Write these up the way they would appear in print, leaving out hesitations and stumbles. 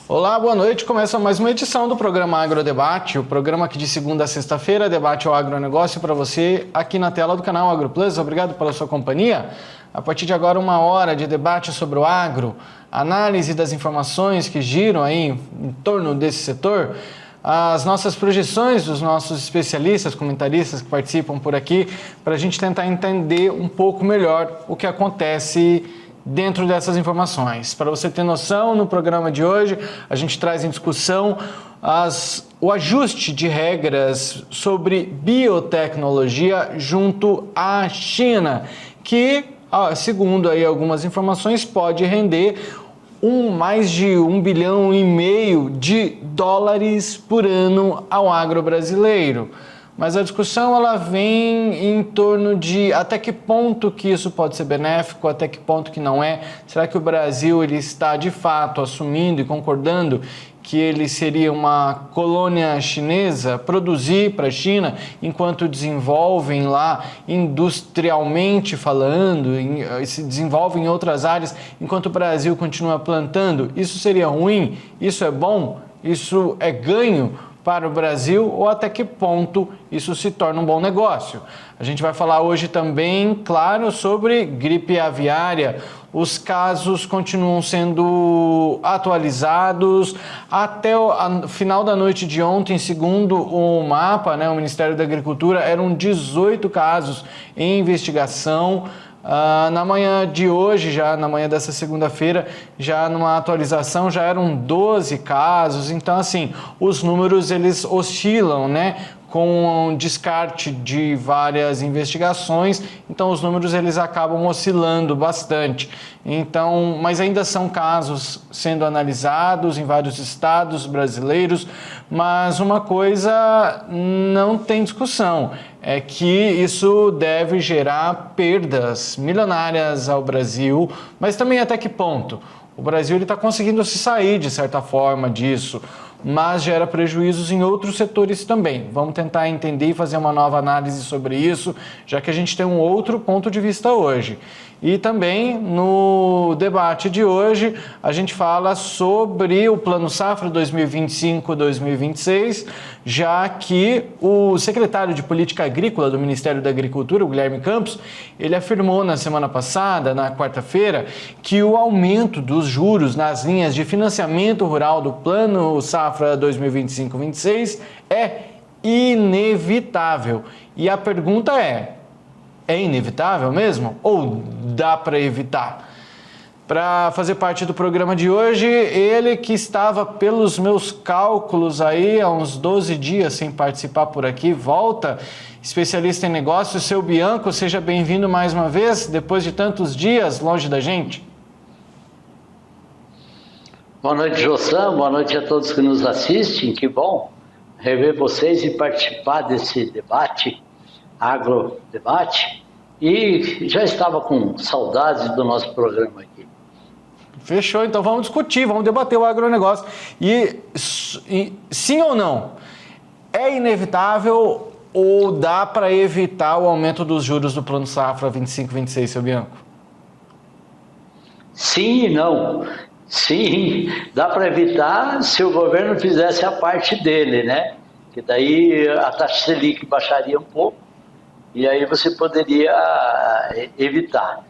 Olá, boa noite. Começa mais uma edição do programa Agrodebate, o programa que de segunda a sexta-feira debate o agronegócio para você aqui na tela do canal AgroPlus. Obrigado pela sua companhia. A partir de agora, 1 hora de debate sobre o agro, análise das informações que giram aí em torno desse setor, as nossas projeções dos nossos especialistas, comentaristas que participam por aqui, para a gente tentar entender um pouco melhor o que acontece dentro dessas informações. Para você ter noção, no programa de hoje, a gente traz em discussão o ajuste de regras sobre biotecnologia junto à China, que, segundo aí algumas informações, pode render mais de 1,5 bilhão de dólares por ano ao agro brasileiro. Mas a discussão ela vem em torno de até que ponto que isso pode ser benéfico, até que ponto que não é. Será que o Brasil ele está de fato assumindo e concordando que ele seria uma colônia chinesa, produzir para a China enquanto desenvolvem lá industrialmente falando, se desenvolvem em outras áreas, enquanto o Brasil continua plantando? Isso seria ruim? Isso é bom? Isso é ganho para o Brasil, ou até que ponto isso se torna um bom negócio? A gente vai falar hoje também, claro, sobre gripe aviária. Os casos continuam sendo atualizados. Até o final da noite de ontem, segundo o MAPA, o Ministério da Agricultura, eram 18 casos em investigação. Na manhã de hoje, já na manhã dessa segunda-feira, já numa atualização, já eram 12 casos. Então, assim, os números eles oscilam, com descarte de várias investigações, então os números eles acabam oscilando bastante. Então, mas ainda são casos sendo analisados em vários estados brasileiros, mas uma coisa não tem discussão, é que isso deve gerar perdas milionárias ao Brasil, mas também até que ponto? O Brasil está conseguindo se sair, de certa forma, disso, mas gera prejuízos em outros setores também. Vamos tentar entender e fazer uma nova análise sobre isso, já que a gente tem um outro ponto de vista hoje. E também no debate de hoje a gente fala sobre o Plano Safra 2025-2026, já que o secretário de Política Agrícola do Ministério da Agricultura, o Guilherme Campos, ele afirmou na semana passada, na quarta-feira, que o aumento dos juros nas linhas de financiamento rural do Plano Safra 2025-26 é inevitável. E a pergunta é inevitável mesmo? Ou dá para evitar? Para fazer parte do programa de hoje, ele que estava, pelos meus cálculos, aí há uns 12 dias sem participar por aqui, volta, especialista em negócios, seu Bianco, seja bem-vindo mais uma vez, depois de tantos dias longe da gente. Boa noite, Jossam, boa noite a todos que nos assistem, que bom rever vocês e participar desse debate, agrodebate, e já estava com saudades do nosso programa aqui. Fechou, então vamos discutir, vamos debater o agronegócio. E sim ou não, é inevitável ou dá para evitar o aumento dos juros do Plano Safra 25-26, seu Bianco? Sim e não. Sim, dá para evitar se o governo fizesse a parte dele, Que daí a taxa Selic baixaria um pouco e aí você poderia evitar.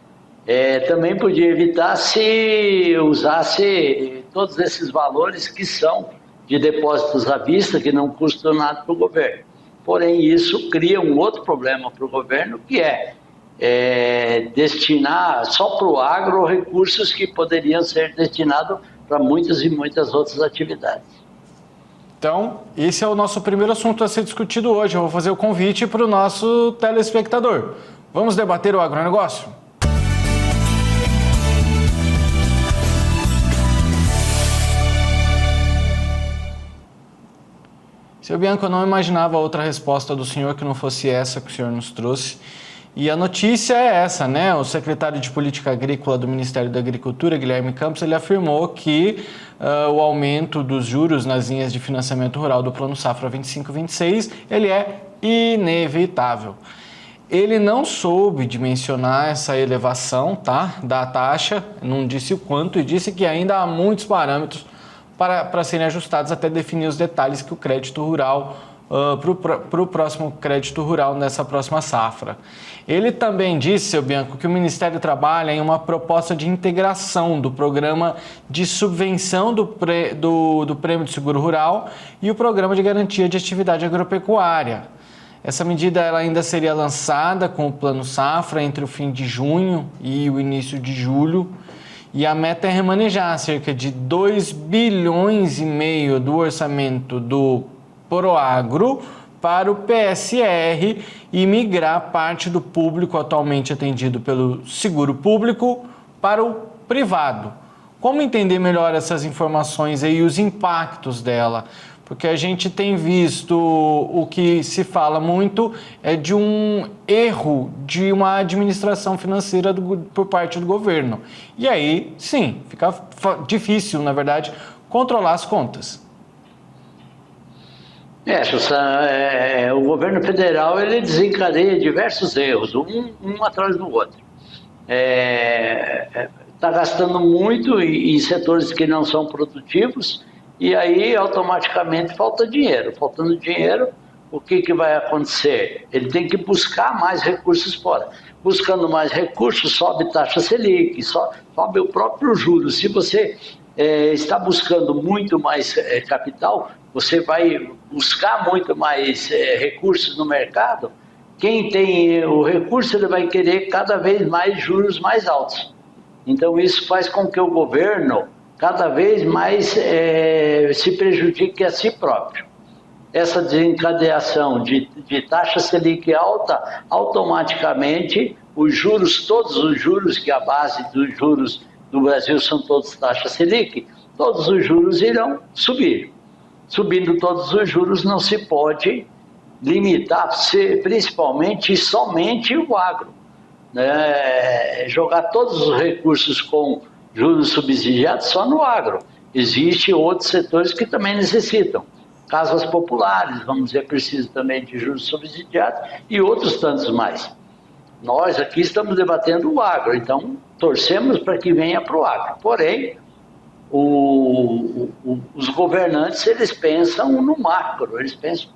Também podia evitar se usasse todos esses valores que são de depósitos à vista, que não custam nada para o governo. Porém, isso cria um outro problema para o governo, que é destinar só para o agro recursos que poderiam ser destinados para muitas e muitas outras atividades. Então, esse é o nosso primeiro assunto a ser discutido hoje. Eu vou fazer o convite para o nosso telespectador. Vamos debater o agronegócio? Seu Bianco, eu não imaginava outra resposta do senhor que não fosse essa que o senhor nos trouxe. E a notícia é essa, O secretário de Política Agrícola do Ministério da Agricultura, Guilherme Campos, ele afirmou que o aumento dos juros nas linhas de financiamento rural do Plano Safra 25-26, ele é inevitável. Ele não soube dimensionar essa elevação, da taxa, não disse o quanto, e disse que ainda há muitos parâmetros para serem ajustados até definir os detalhes que o crédito rural para o próximo crédito rural nessa próxima safra. Ele também disse, seu Bianco, que o Ministério trabalha em uma proposta de integração do programa de subvenção do Prêmio de Seguro Rural e o programa de garantia de atividade agropecuária. Essa medida ela ainda seria lançada com o Plano Safra entre o fim de junho e o início de julho. E a meta é remanejar cerca de 2,5 bilhões do orçamento do Proagro para o PSR e migrar parte do público atualmente atendido pelo seguro público para o privado. Como entender melhor essas informações e os impactos dela? Porque a gente tem visto, o que se fala muito é de um erro de uma administração financeira por parte do governo. E aí, sim, fica difícil, na verdade, controlar as contas. O governo federal ele desencadeia diversos erros, um atrás do outro. Está gastando muito em setores que não são produtivos e aí automaticamente falta dinheiro. Faltando dinheiro, o que vai acontecer? Ele tem que buscar mais recursos fora. Buscando mais recursos, sobe taxa Selic, sobe o próprio juros. Se você está buscando muito mais capital, você vai buscar muito mais recursos no mercado. Quem tem o recurso, ele vai querer cada vez mais juros mais altos. Então, isso faz com que o governo cada vez mais se prejudique a si próprio. Essa desencadeação de taxa Selic alta, automaticamente, todos os juros, que a base dos juros do Brasil são todos taxa Selic, todos os juros irão subir. Subindo todos os juros, não se pode limitar, principalmente e somente o agro. Jogar todos os recursos com juros subsidiados só no agro. Existem outros setores que também necessitam. Casas populares, vamos dizer, precisam também de juros subsidiados e outros tantos mais. Nós aqui estamos debatendo o agro, então torcemos para que venha para o agro. Porém, os governantes, eles pensam no macro, eles pensam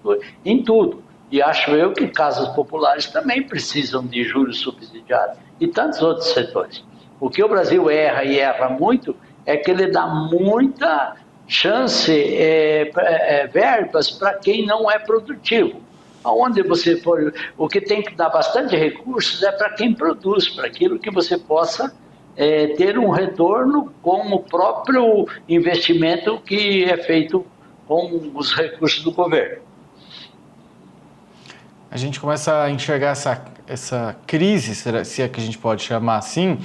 em tudo. E acho eu que casas populares também precisam de juros subsidiados e tantos outros setores. O que o Brasil erra e erra muito é que ele dá muita chance, verbas para quem não é produtivo. Aonde você for, o que tem que dar bastante recursos é para quem produz, para aquilo que você possa ter um retorno com o próprio investimento que é feito com os recursos do governo. A gente começa a enxergar essa crise, se é que a gente pode chamar assim,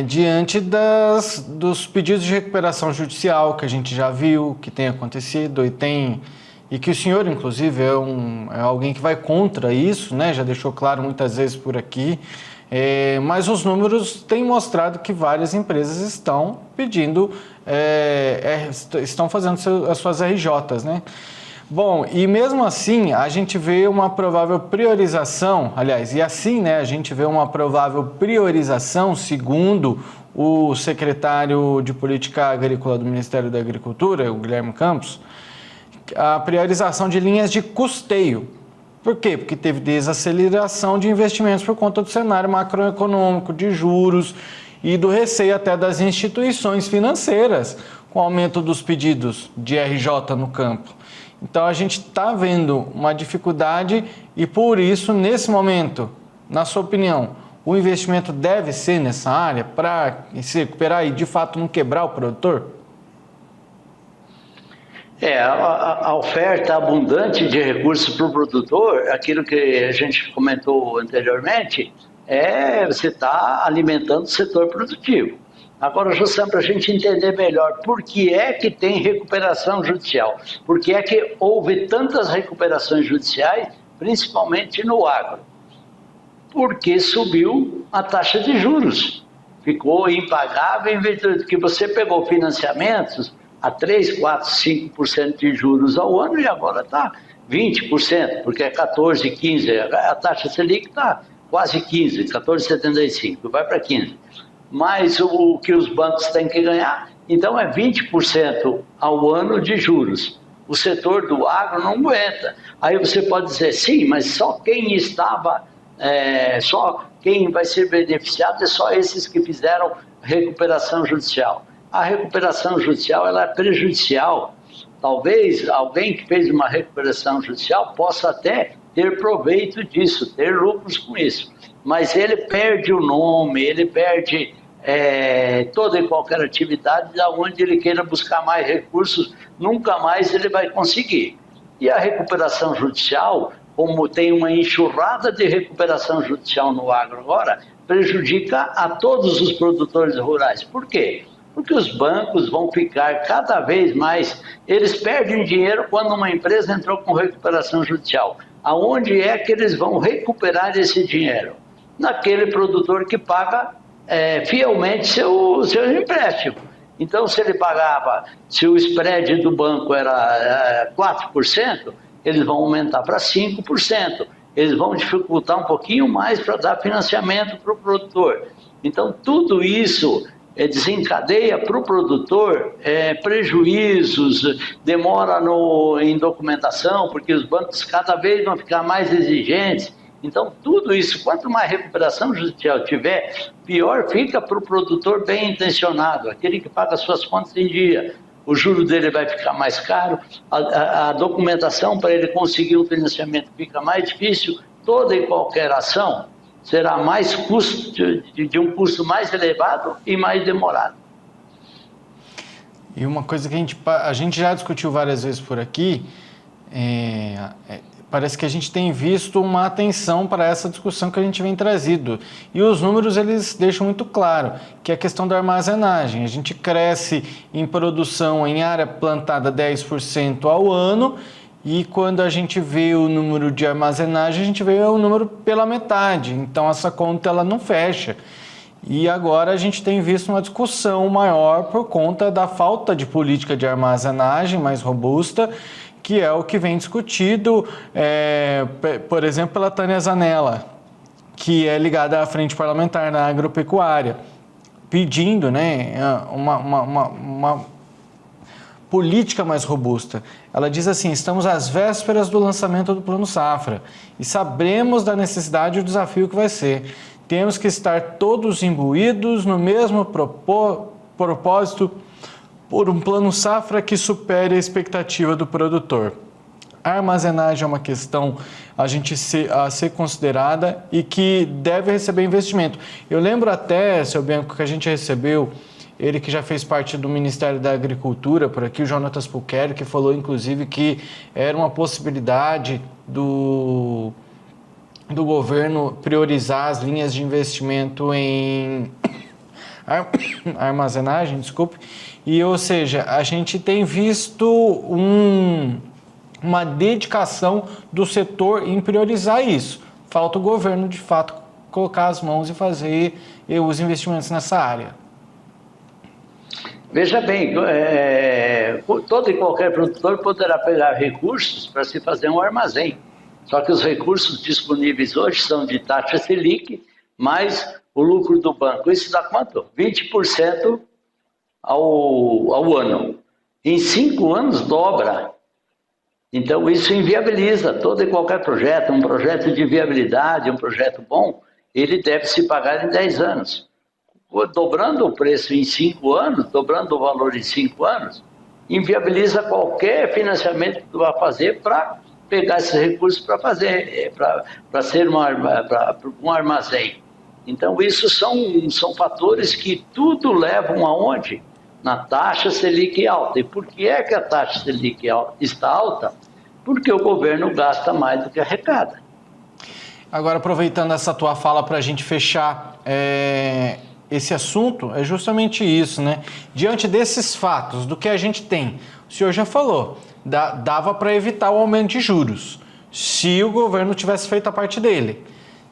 diante dos pedidos de recuperação judicial que a gente já viu, que tem acontecido e que o senhor, inclusive, é alguém que vai contra isso, né? Já deixou claro muitas vezes por aqui, mas os números têm mostrado que várias empresas estão pedindo, estão fazendo as suas RJs, né? Bom, e mesmo assim, a gente vê uma provável priorização, a gente vê uma provável priorização, segundo o secretário de Política Agrícola do Ministério da Agricultura, o Guilherme Campos, a priorização de linhas de custeio. Por quê? Porque teve desaceleração de investimentos por conta do cenário macroeconômico, de juros e do receio até das instituições financeiras, com o aumento dos pedidos de RJ no campo. Então, a gente está vendo uma dificuldade e, por isso, nesse momento, na sua opinião, o investimento deve ser nessa área para se recuperar e, de fato, não quebrar o produtor? A oferta abundante de recursos para o produtor, aquilo que a gente comentou anteriormente, você está alimentando o setor produtivo. Agora, Jussam, para a gente entender melhor por que é que tem recuperação judicial, por que é que houve tantas recuperações judiciais, principalmente no agro? Porque subiu a taxa de juros, ficou impagável, em vez de que você pegou financiamentos a 3, 4, 5% de juros ao ano e agora está 20%, porque é 14, 15%, a taxa Selic está quase 15%, 14,75%, vai para 15%. mais o que os bancos têm que ganhar. Então é 20% ao ano de juros. O setor do agro não aguenta. Aí você pode dizer, sim, mas só quem estava, só quem vai ser beneficiado é só esses que fizeram recuperação judicial. A recuperação judicial ela é prejudicial. Talvez alguém que fez uma recuperação judicial possa até ter proveito disso, ter lucros com isso. Mas ele perde o nome, ele perde toda e qualquer atividade da onde ele queira buscar mais recursos, nunca mais ele vai conseguir. E a recuperação judicial, como tem uma enxurrada de recuperação judicial no agro agora, prejudica a todos os produtores rurais. Por quê? Porque os bancos vão ficar cada vez mais, eles perdem dinheiro quando uma empresa entrou com recuperação judicial. Aonde é que eles vão recuperar esse dinheiro? Naquele produtor que paga fielmente seus empréstimos. Então, se ele pagava, se o spread do banco era 4%, eles vão aumentar para 5%. Eles vão dificultar um pouquinho mais para dar financiamento para o produtor. Então, tudo isso desencadeia para o produtor prejuízos, demora em documentação, porque os bancos cada vez vão ficar mais exigentes. Então, tudo isso, quanto mais recuperação judicial tiver, pior fica para o produtor bem intencionado, aquele que paga suas contas em dia. O juro dele vai ficar mais caro, a documentação para ele conseguir um financiamento fica mais difícil, toda e qualquer ação será mais custo, de um custo mais elevado e mais demorado. E uma coisa que a gente já discutiu várias vezes por aqui, parece que a gente tem visto uma atenção para essa discussão que a gente vem trazido. E os números, eles deixam muito claro que é a questão da armazenagem. A gente cresce em produção em área plantada 10% ao ano, e quando a gente vê o número de armazenagem, a gente vê o número pela metade. Então, essa conta ela não fecha. E agora a gente tem visto uma discussão maior por conta da falta de política de armazenagem mais robusta, que é o que vem discutido, por exemplo, pela Tânia Zanella, que é ligada à Frente Parlamentar na Agropecuária, pedindo, né, uma política mais robusta. Ela diz assim: estamos às vésperas do lançamento do Plano Safra e sabemos da necessidade e do desafio que vai ser. Temos que estar todos imbuídos no mesmo propósito por um plano safra que supere a expectativa do produtor. A armazenagem é uma questão a ser considerada e que deve receber investimento. Eu lembro até, seu Bianco, que a gente recebeu, ele que já fez parte do Ministério da Agricultura, por aqui, o Jonatas Pulqueri, que falou, inclusive, que era uma possibilidade do governo priorizar as linhas de investimento em armazenagem, desculpe. E, ou seja, a gente tem visto uma dedicação do setor em priorizar isso. Falta o governo, de fato, colocar as mãos e fazer os investimentos nessa área. Veja bem, todo e qualquer produtor poderá pegar recursos para se fazer um armazém. Só que os recursos disponíveis hoje são de taxa Selic, mais o lucro do banco. Isso dá quanto? 20% ao ano. Em 5 anos dobra. Então isso inviabiliza todo e qualquer projeto. Um projeto de viabilidade, um projeto bom, ele deve se pagar em 10 anos. Dobrando o preço em 5 anos, dobrando o valor em 5 anos, inviabiliza qualquer financiamento que tu vai fazer para pegar esses recursos para fazer, para ser um armazém. Então isso são fatores que tudo levam aonde? Na taxa Selic alta. E por que é que a taxa Selic está alta? Porque o governo gasta mais do que arrecada. Agora, aproveitando essa tua fala para a gente fechar esse assunto, é justamente isso, né? Diante desses fatos, do que a gente tem, o senhor já falou, dava para evitar o aumento de juros, se o governo tivesse feito a parte dele.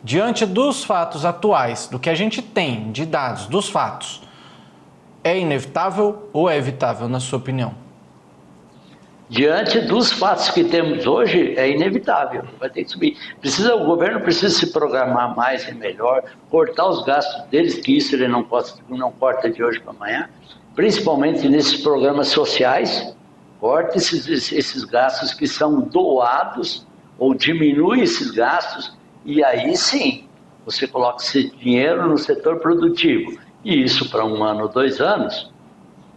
Diante dos fatos atuais, do que a gente tem de dados, dos fatos, é inevitável ou é evitável, na sua opinião? diante dos fatos que temos hoje, é inevitável, vai ter que subir. O governo precisa se programar mais e melhor, cortar os gastos deles, que isso ele não corta de hoje para amanhã, principalmente nesses programas sociais, corta esses gastos que são doados, ou diminui esses gastos, e aí sim, você coloca esse dinheiro no setor produtivo. E isso para 1 ano, 2 anos,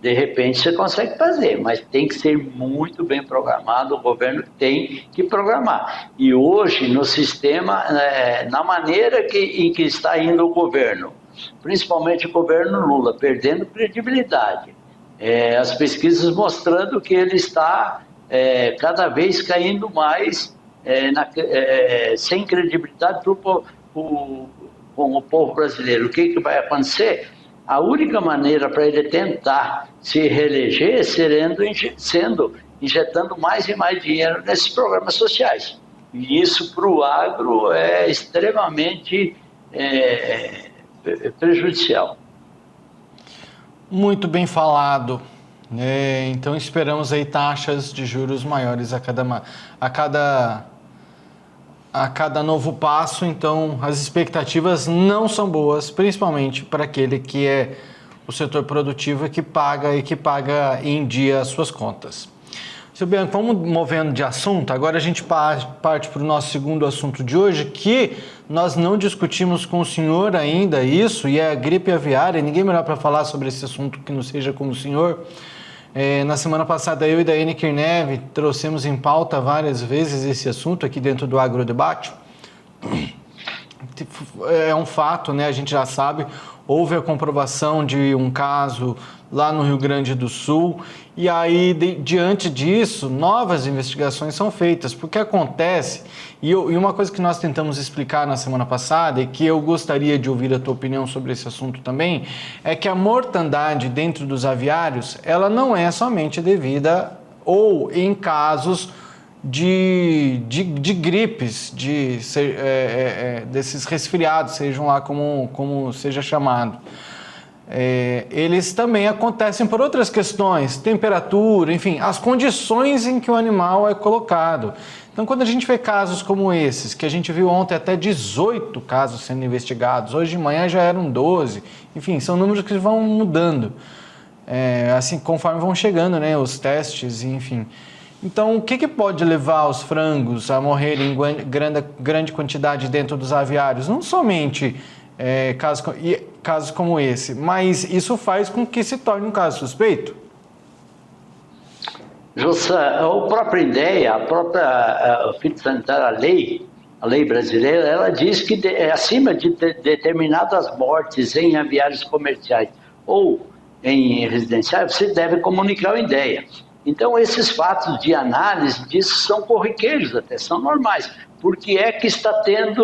de repente você consegue fazer, mas tem que ser muito bem programado, o governo tem que programar. E hoje, no sistema, na maneira em que está indo o governo, principalmente o governo Lula, perdendo credibilidade, as pesquisas mostrando que ele está cada vez caindo mais sem credibilidade com o povo brasileiro. O que vai acontecer? A única maneira para ele tentar se reeleger é injetando mais e mais dinheiro nesses programas sociais. E isso para o agro é extremamente prejudicial. Muito bem falado. Então esperamos aí taxas de juros maiores a cada novo passo. Então as expectativas não são boas, principalmente para aquele que é o setor produtivo e que paga em dia as suas contas. Seu Bianco, vamos movendo de assunto. Agora a gente parte para o nosso segundo assunto de hoje, que nós não discutimos com o senhor ainda isso, e é a gripe aviária. Ninguém melhor para falar sobre esse assunto que não seja como o senhor. Na semana passada, eu e Daiane Kirnev trouxemos em pauta várias vezes esse assunto aqui dentro do Agrodebate. É um fato, né? A gente já sabe, houve a comprovação de um caso lá no Rio Grande do Sul, e aí, diante disso, novas investigações são feitas, porque acontece, e uma coisa que nós tentamos explicar na semana passada, e que eu gostaria de ouvir a tua opinião sobre esse assunto também, é que a mortandade dentro dos aviários, ela não é somente devida, ou em casos de gripes, desses resfriados, sejam lá como seja chamado. Eles também acontecem por outras questões, temperatura, enfim, as condições em que o animal é colocado. Então, quando a gente vê casos como esses, que a gente viu ontem até 18 casos sendo investigados, hoje de manhã já eram 12, enfim, são números que vão mudando, assim, conforme vão chegando, né, os testes, enfim. Então, o que pode levar os frangos a morrerem em grande quantidade dentro dos aviários? Não somente casos como esse, mas isso faz com que se torne um caso suspeito? Jussa, a própria INDEA, a própria fitossanitária, a lei brasileira, ela diz que acima de determinadas mortes em aviários comerciais ou em residenciais, você deve comunicar ao INDEA. Então, esses fatos de análise disso são corriqueiros até, são normais. Por que é que está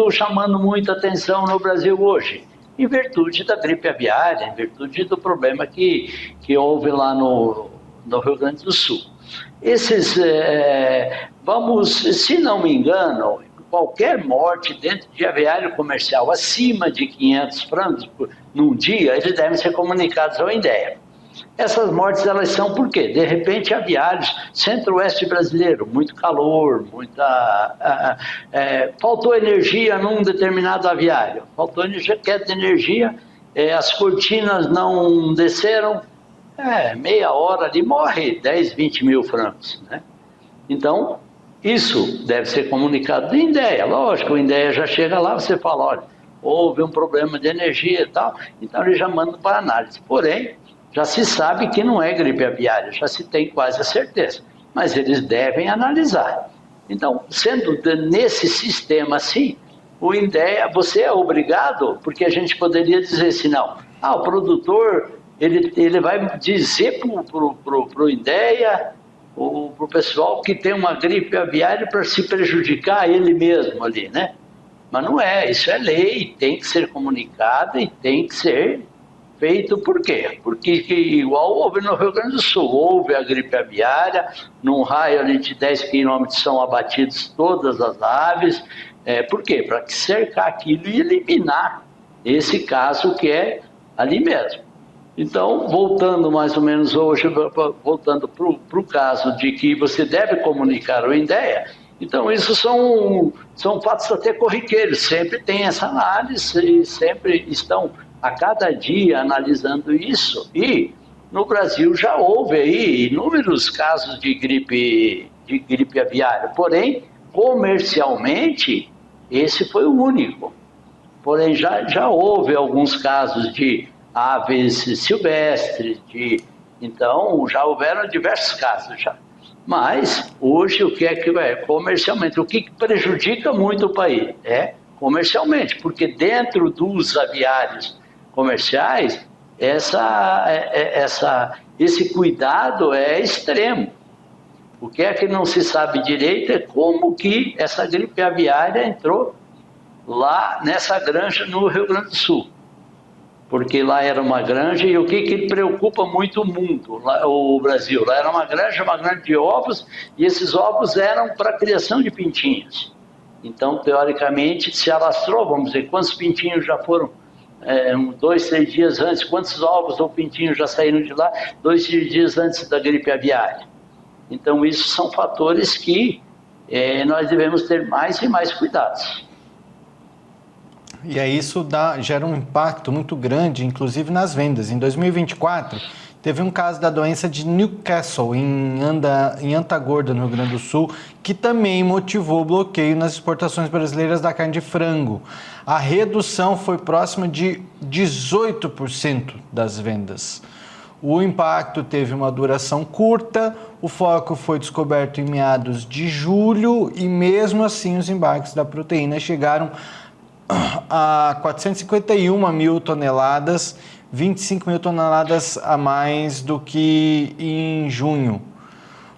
chamando muita atenção no Brasil hoje? Em virtude da gripe aviária, em virtude do problema que houve lá no Rio Grande do Sul. Se não me engano, qualquer morte dentro de aviário comercial acima de 500 frangos num dia, eles devem ser comunicados ao INDEA. Essas mortes, elas são por quê? De repente, aviários, centro-oeste brasileiro, muito calor, faltou energia num determinado aviário, faltou energia, queda de energia, as cortinas não desceram, meia hora ali morre 10, 20 mil frangos, né? Então, isso deve ser comunicado do INDEA. Lógico, o INDEA já chega lá, você fala, olha, houve um problema de energia e tal, então ele já manda para análise. Porém, já se sabe que não é gripe aviária, já se tem quase a certeza, mas eles devem analisar. Então, sendo nesse sistema assim, o INDEA, você é obrigado, porque a gente poderia dizer assim, não, o produtor, ele vai dizer para o INDEA, para o pessoal que tem uma gripe aviária para se prejudicar ele mesmo ali, né? Mas não é, isso é lei, tem que ser comunicado e tem que ser feito. Por quê? Porque igual houve no Rio Grande do Sul, houve a gripe aviária, num raio ali de 10 quilômetros são abatidos todas as aves. Por quê? Para cercar aquilo e eliminar esse caso que é ali mesmo. Então, voltando mais ou menos hoje, voltando para o caso de que você deve comunicar o INDEA, então isso são fatos até corriqueiros, sempre tem essa análise e sempre estão a cada dia analisando isso. E no Brasil já houve aí inúmeros casos de gripe aviária, porém, comercialmente, esse foi o único. Porém, já houve alguns casos de aves silvestres, então já houveram diversos casos já. Mas, hoje, o que é comercialmente? O que prejudica muito o país é comercialmente, porque dentro dos aviários comerciais, esse cuidado é extremo. O que é que não se sabe direito é como que essa gripe aviária entrou lá nessa granja no Rio Grande do Sul. Porque lá era uma granja, e o que preocupa muito o mundo, o Brasil? Lá era uma granja de ovos, e esses ovos eram para a criação de pintinhos. Então, teoricamente, se alastrou, vamos dizer, quantos pintinhos já foram, 2, 3 dias antes, quantos ovos ou pintinhos já saíram de lá 2 dias antes da gripe aviária. Então, isso são fatores que nós devemos ter mais e mais cuidados. E aí isso gera um impacto muito grande, inclusive nas vendas. Em 2024, teve um caso da doença de Newcastle, em Antagorda, no Rio Grande do Sul, que também motivou bloqueio nas exportações brasileiras da carne de frango. A redução foi próxima de 18% das vendas. O impacto teve uma duração curta, o foco foi descoberto em meados de julho e mesmo assim os embarques da proteína chegaram a 451 mil toneladas, 25 mil toneladas a mais do que em junho.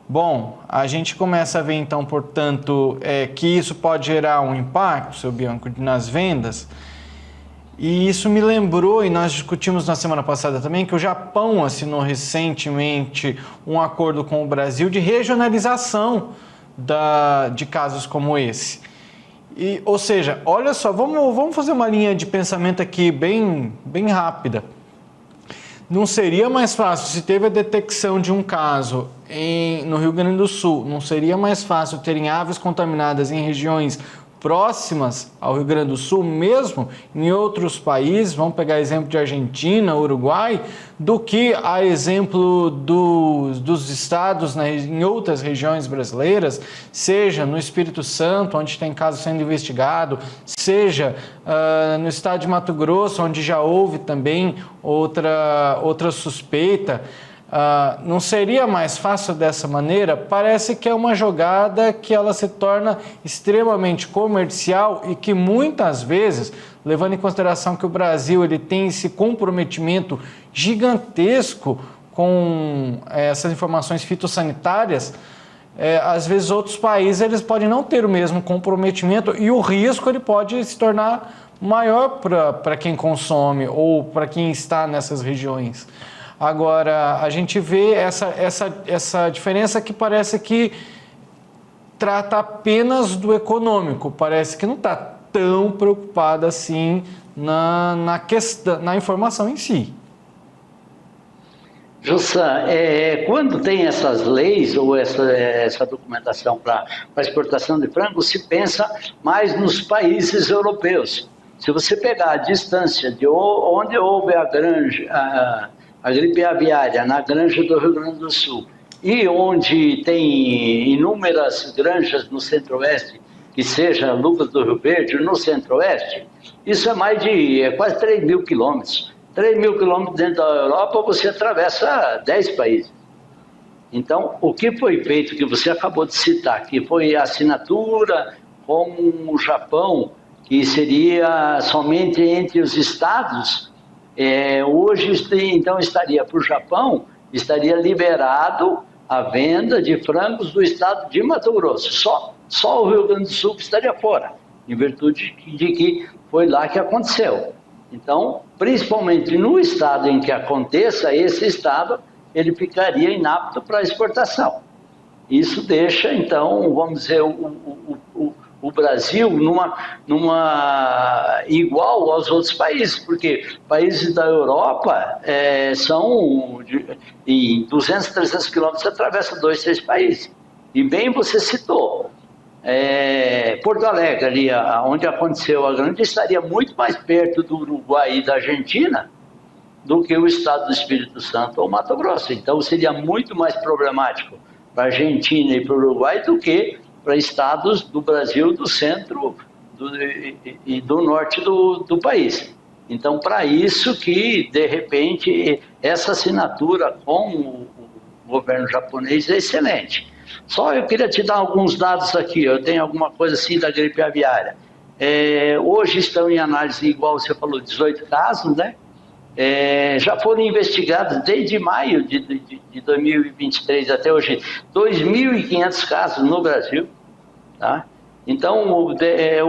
Bom, a gente começa a ver então, portanto, que isso pode gerar um impacto, seu Bianco, nas vendas. E isso me lembrou, e nós discutimos na semana passada também, que o Japão assinou recentemente um acordo com o Brasil de regionalização de casos como esse. Ou seja, olha só, vamos fazer uma linha de pensamento aqui bem rápida. Não seria mais fácil, se teve a detecção de um caso no Rio Grande do Sul, não seria mais fácil terem aves contaminadas em regiões próximas ao Rio Grande do Sul, mesmo em outros países, vamos pegar exemplo de Argentina, Uruguai, do que a exemplo dos estados em outras regiões brasileiras, seja no Espírito Santo, onde tem caso sendo investigado, seja no estado de Mato Grosso, onde já houve também outra suspeita. Não seria mais fácil dessa maneira? Parece que é uma jogada que ela se torna extremamente comercial e que muitas vezes, levando em consideração que o Brasil ele tem esse comprometimento gigantesco com essas informações fitossanitárias, às vezes outros países eles podem não ter o mesmo comprometimento e o risco ele pode se tornar maior para quem consome ou para quem está nessas regiões. Agora, a gente vê essa diferença que parece que trata apenas do econômico, parece que não está tão preocupada assim na informação em si. Jussan, quando tem essas leis ou essa documentação para exportação de frango, se pensa mais nos países europeus. Se você pegar a distância de onde houve a granja, a gripe aviária na granja do Rio Grande do Sul e onde tem inúmeras granjas no centro-oeste, que seja Lucas do Rio Verde, no centro-oeste, isso é quase 3 mil quilômetros. 3 mil quilômetros dentro da Europa, você atravessa 10 países. Então, o que foi feito, que você acabou de citar, que foi a assinatura com o Japão, que seria somente entre os estados, hoje, então, estaria para o Japão, estaria liberado a venda de frangos do estado de Mato Grosso. Só o Rio Grande do Sul estaria fora, em virtude de que foi lá que aconteceu. Então, principalmente no estado em que aconteça, esse estado, ele ficaria inapto para exportação. Isso deixa, então, vamos dizer, o Brasil numa igual aos outros países, porque países da Europa em 200, 300 quilômetros você atravessa 2, 3 países. E bem você citou, Porto Alegre, ali onde aconteceu a grande, estaria muito mais perto do Uruguai e da Argentina do que o estado do Espírito Santo ou Mato Grosso. Então seria muito mais problemático para a Argentina e para o Uruguai do que para estados do Brasil, do centro e do norte do país. Então, para isso que, de repente, essa assinatura com o governo japonês é excelente. Só eu queria te dar alguns dados aqui, eu tenho alguma coisa assim da gripe aviária. Hoje estão em análise, igual você falou, 18 casos, né? Já foram investigados desde maio de 2023 até hoje 2.500 casos no Brasil, tá? Então,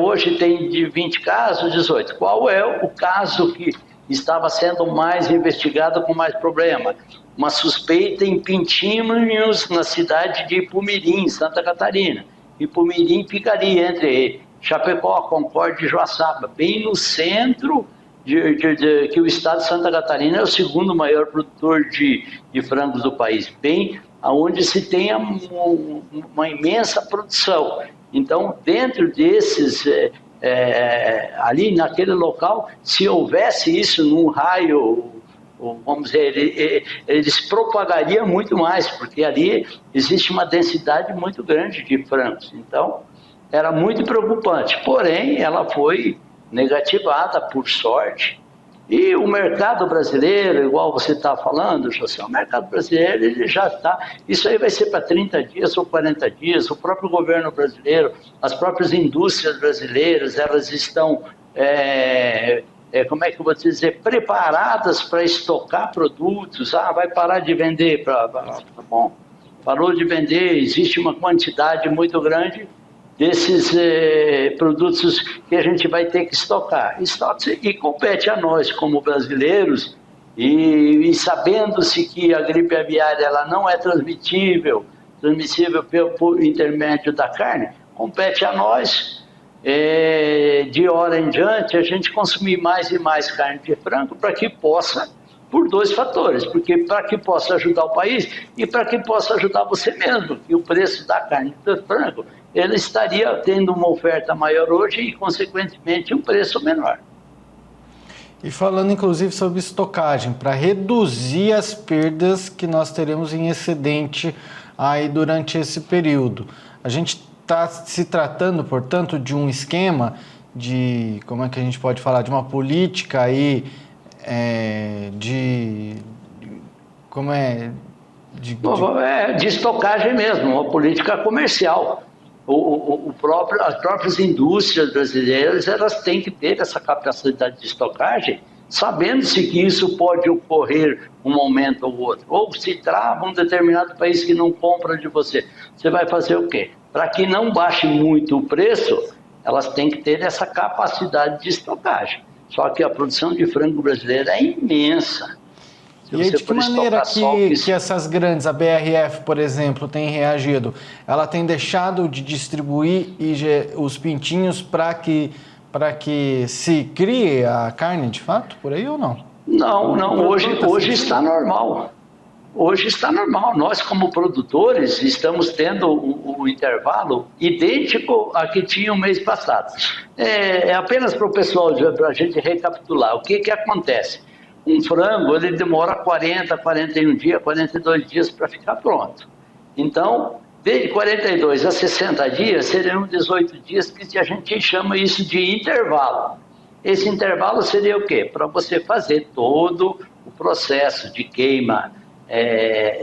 hoje tem de 20 casos, 18. Qual é o caso que estava sendo mais investigado com mais problema? Uma suspeita em Pintinhos, na cidade de Ipumirim, Santa Catarina. Ipumirim ficaria entre Chapecó, Concórdia e Joaçaba, bem no centro que o estado de Santa Catarina é o segundo maior produtor de frangos do país, bem onde se tem uma imensa produção. Então, dentro desses, ali naquele local, se houvesse isso num raio, vamos dizer, eles propagariam muito mais, porque ali existe uma densidade muito grande de frangos. Então, era muito preocupante. Porém, ela foi negativada, por sorte. E o mercado brasileiro, igual você está falando, José, o mercado brasileiro ele já está... Isso aí vai ser para 30 dias ou 40 dias. O próprio governo brasileiro, as próprias indústrias brasileiras, elas estão, como é que eu vou dizer, preparadas para estocar produtos. Vai parar de vender. Tá bom, parou de vender, existe uma quantidade muito grande desses produtos que a gente vai ter que estocar. E compete a nós, como brasileiros, e sabendo-se que a gripe aviária ela não é transmissível por intermédio da carne, compete a nós, de hora em diante, a gente consumir mais e mais carne de frango para que possa, por 2 fatores, porque para que possa ajudar o país e para que possa ajudar você mesmo, que o preço da carne de frango ele estaria tendo uma oferta maior hoje e, consequentemente, um preço menor. E falando, inclusive, sobre estocagem, para reduzir as perdas que nós teremos em excedente aí durante esse período. A gente está se tratando, portanto, de um esquema de, como é que a gente pode falar, de uma política aí de estocagem mesmo, uma política comercial. As próprias indústrias brasileiras elas têm que ter essa capacidade de estocagem, sabendo-se que isso pode ocorrer um momento ou outro. Ou se trava um determinado país que não compra de você, você vai fazer o quê? Para que não baixe muito o preço, elas têm que ter essa capacidade de estocagem. Só que a produção de frango brasileira é imensa. E aí, de que maneira que essas grandes, a BRF, por exemplo, tem reagido? Ela tem deixado de distribuir os pintinhos para que se crie a carne, de fato, por aí ou não? Não. Hoje está normal. Hoje está normal. Nós, como produtores, estamos tendo o intervalo idêntico a que tinha o mês passado. Apenas para o pessoal, para a gente recapitular, o que acontece? Um frango, ele demora 40, 41 dias, 42 dias para ficar pronto. Então, de 42 a 60 dias, seriam 18 dias que a gente chama isso de intervalo. Esse intervalo seria o quê? Para você fazer todo o processo de queima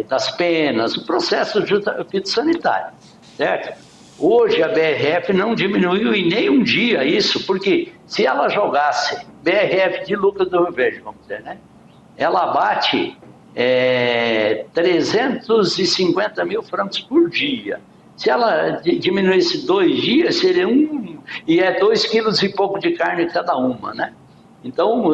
das penas, o processo fitossanitário, certo? Hoje a BRF não diminuiu em nenhum dia isso, porque se ela jogasse BRF de Lucas do Rio Verde, vamos dizer, né? Ela abate 350 mil frangos por dia. Se ela diminuísse 2 dias, seria 2 quilos e pouco de carne cada uma, né? Então,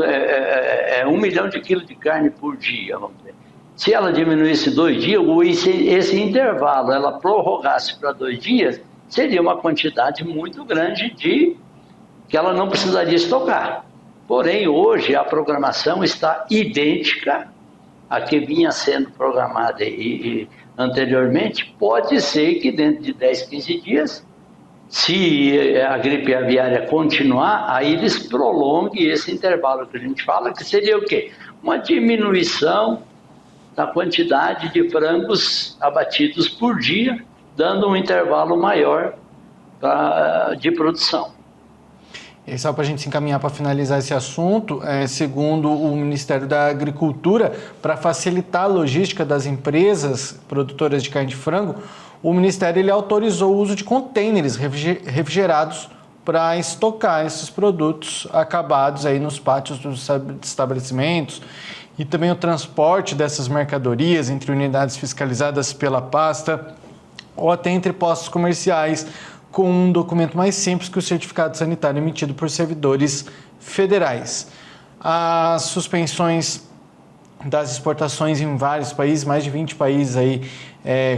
1 milhão de quilos de carne por dia, vamos dizer. Se ela diminuísse 2 dias, esse intervalo, ela prorrogasse para 2 dias, seria uma quantidade muito grande que ela não precisaria estocar. Porém, hoje a programação está idêntica à que vinha sendo programada anteriormente. Pode ser que dentro de 10, 15 dias, se a gripe aviária continuar, aí eles prolonguem esse intervalo que a gente fala, que seria o quê? Uma diminuição da quantidade de frangos abatidos por dia, dando um intervalo maior de produção. E só para a gente se encaminhar para finalizar esse assunto, segundo o Ministério da Agricultura, para facilitar a logística das empresas produtoras de carne de frango, o Ministério ele autorizou o uso de contêineres refrigerados para estocar esses produtos acabados aí nos pátios dos estabelecimentos e também o transporte dessas mercadorias entre unidades fiscalizadas pela pasta ou até entre postos comerciais, com um documento mais simples que o certificado sanitário emitido por servidores federais. As suspensões das exportações em vários países, mais de 20 países aí,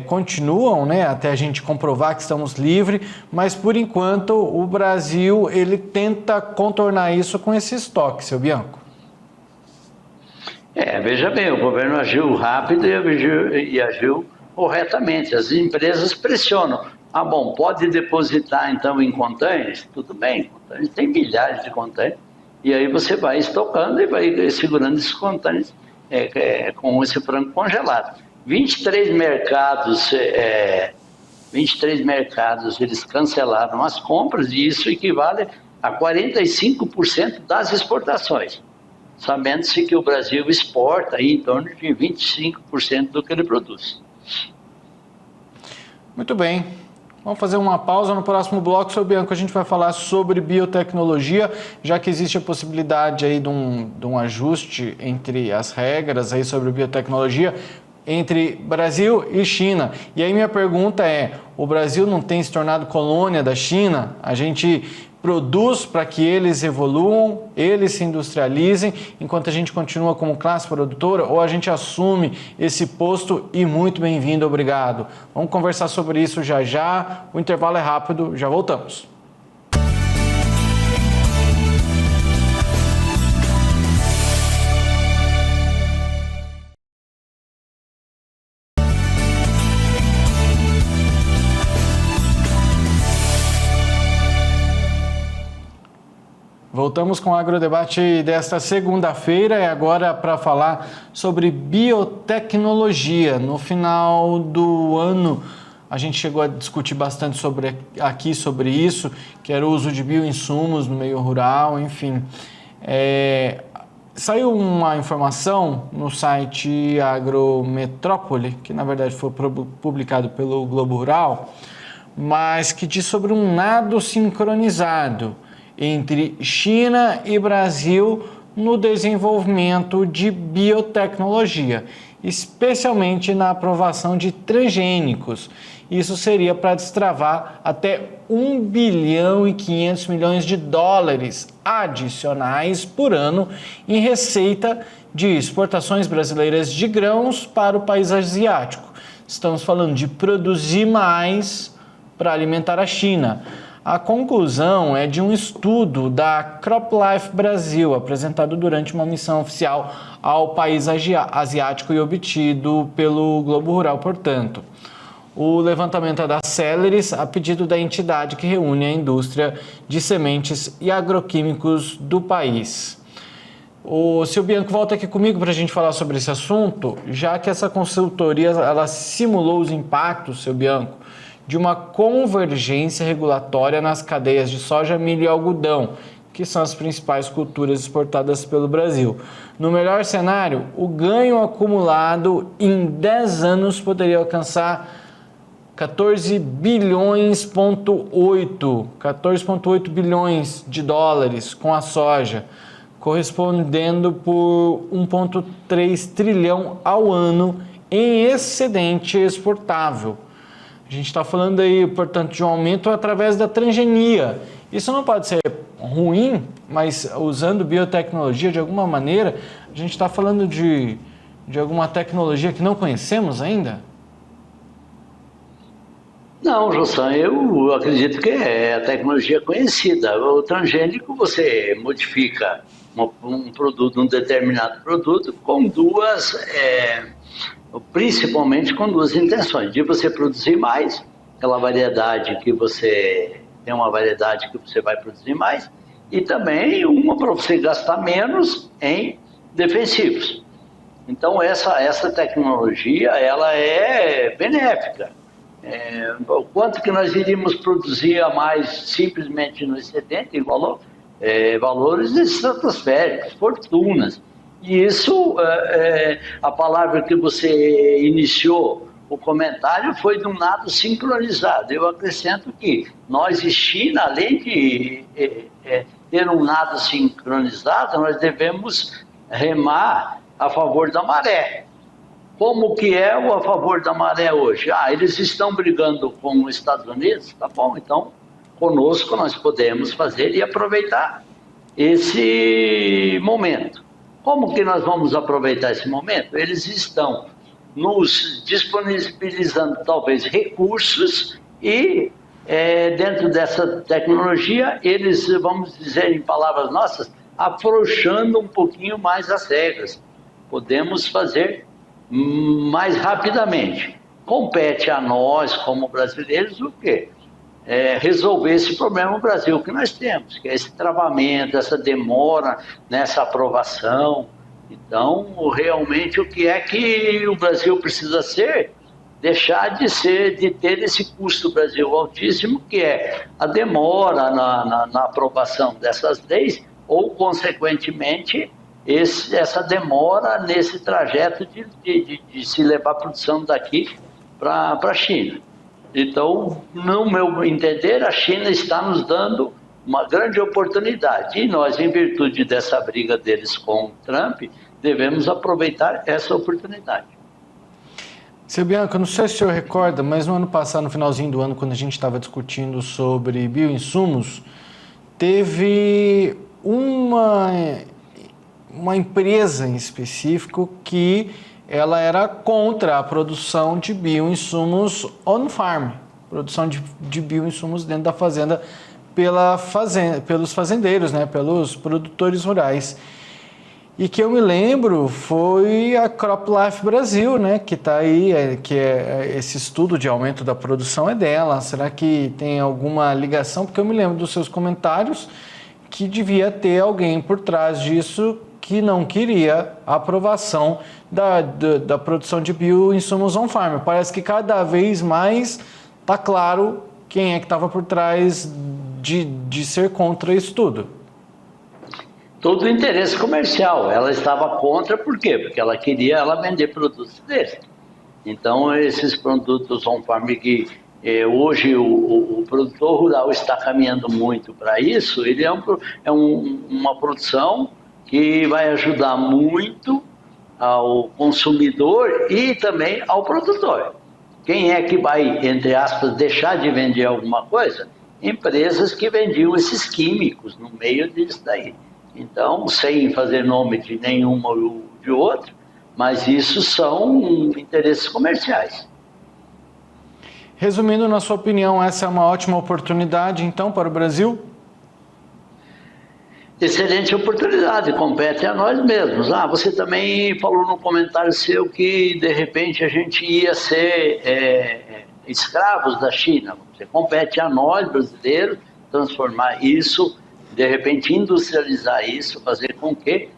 continuam, né, até a gente comprovar que estamos livres, mas por enquanto o Brasil ele tenta contornar isso com esse estoque, seu Bianco. Veja bem, o governo agiu rápido e agiu corretamente. As empresas pressionam. Bom, pode depositar então em contêineres? Tudo bem, tem milhares de contêineres, e aí você vai estocando e vai segurando esses contêineres com esse frango congelado. 23 mercados eles cancelaram as compras, e isso equivale a 45% das exportações, sabendo-se que o Brasil exporta aí em torno de 25% do que ele produz. Muito bem. Vamos fazer uma pausa. No próximo bloco, seu Bianco, a gente vai falar sobre biotecnologia, já que existe a possibilidade aí de um ajuste entre as regras aí sobre biotecnologia entre Brasil e China. E aí minha pergunta é, o Brasil não tem se tornado colônia da China? A gente produz para que eles evoluam, eles se industrializem, enquanto a gente continua como classe produtora, ou a gente assume esse posto e muito bem-vindo, obrigado. Vamos conversar sobre isso já já, o intervalo é rápido, já voltamos. Voltamos com o Agrodebate desta segunda-feira e agora para falar sobre biotecnologia. No final do ano, a gente chegou a discutir bastante sobre isso, que era o uso de bioinsumos no meio rural, enfim. Saiu uma informação no site Agrometrópole, que na verdade foi publicado pelo Globo Rural, mas que diz sobre um nado sincronizado entre China e Brasil no desenvolvimento de biotecnologia, especialmente na aprovação de transgênicos. Isso seria para destravar até 1 bilhão e 500 milhões de dólares adicionais por ano em receita de exportações brasileiras de grãos para o país asiático. Estamos falando de produzir mais para alimentar a China. A conclusão é de um estudo da CropLife Brasil, apresentado durante uma missão oficial ao país asiático e obtido pelo Globo Rural, portanto. O levantamento é da Celeris, a pedido da entidade que reúne a indústria de sementes e agroquímicos do país. O Seu Bianco volta aqui comigo para a gente falar sobre esse assunto, já que essa consultoria ela simulou os impactos, Seu Bianco, de uma convergência regulatória nas cadeias de soja, milho e algodão, que são as principais culturas exportadas pelo Brasil. No melhor cenário, o ganho acumulado em 10 anos poderia alcançar 14,8 bilhões de dólares com a soja, correspondendo por 1,3 trilhão ao ano em excedente exportável. A gente está falando aí, portanto, de um aumento através da transgenia. Isso não pode ser ruim, mas usando biotecnologia de alguma maneira, a gente está falando de alguma tecnologia que não conhecemos ainda? Não, Jossan, eu acredito que é a tecnologia conhecida. O transgênico, você modifica um produto, um determinado produto, com duas, principalmente com duas intenções, de você produzir mais, aquela variedade que você tem uma variedade que você vai produzir mais, e também uma para você gastar menos em defensivos. Então essa tecnologia ela é benéfica. O quanto que nós iríamos produzir a mais simplesmente no excedente, em valores estratosféricos, fortunas. E isso, a palavra que você iniciou o comentário foi de um nado sincronizado. Eu acrescento que nós e China, além de ter um nado sincronizado, nós devemos remar a favor da maré. Como que é o a favor da maré hoje? Eles estão brigando com os Estados Unidos? Tá bom, então conosco nós podemos fazer e aproveitar esse momento. Como que nós vamos aproveitar esse momento? Eles estão nos disponibilizando talvez recursos e dentro dessa tecnologia eles, vamos dizer em palavras nossas, afrouxando um pouquinho mais as regras. Podemos fazer mais rapidamente. Compete a nós, como brasileiros, o quê? Resolver esse problema no Brasil que nós temos, que é esse travamento, essa demora nessa aprovação. Então, realmente, o que é que o Brasil precisa ser? Deixar de ter esse custo Brasil altíssimo, que é a demora na aprovação dessas leis, ou, consequentemente, essa demora nesse trajeto de se levar a produção daqui para a China. Então, no meu entender, a China está nos dando uma grande oportunidade. E nós, em virtude dessa briga deles com o Trump, devemos aproveitar essa oportunidade. Seu Bianco, não sei se o senhor recorda, mas no ano passado, no finalzinho do ano, quando a gente estava discutindo sobre bioinsumos, teve uma empresa em específico que ela era contra a produção de bioinsumos on-farm, produção de bioinsumos dentro da fazenda, pelos fazendeiros, né, pelos produtores rurais. E que eu me lembro foi a CropLife Brasil, né, que está aí, esse estudo de aumento da produção é dela. Será que tem alguma ligação? Porque eu me lembro dos seus comentários que devia ter alguém por trás disso que não queria a aprovação da produção de bioinsumos on-farm. Parece que cada vez mais está claro quem é que estava por trás de ser contra isso tudo. Todo o interesse comercial. Ela estava contra, por quê? Porque ela queria vender produtos dele. Então, esses produtos on-farm que hoje o produtor rural está caminhando muito para isso, ele uma produção que vai ajudar muito ao consumidor e também ao produtor. Quem é que vai, entre aspas, deixar de vender alguma coisa? Empresas que vendiam esses químicos no meio disso daí. Então, sem fazer nome de nenhuma ou de outra, mas isso são interesses comerciais. Resumindo, na sua opinião, essa é uma ótima oportunidade, então, para o Brasil? Excelente oportunidade, compete a nós mesmos. Você também falou no comentário seu que, de repente, a gente ia ser escravos da China. Você compete a nós, brasileiros, transformar isso, de repente, industrializar isso, fazer com que,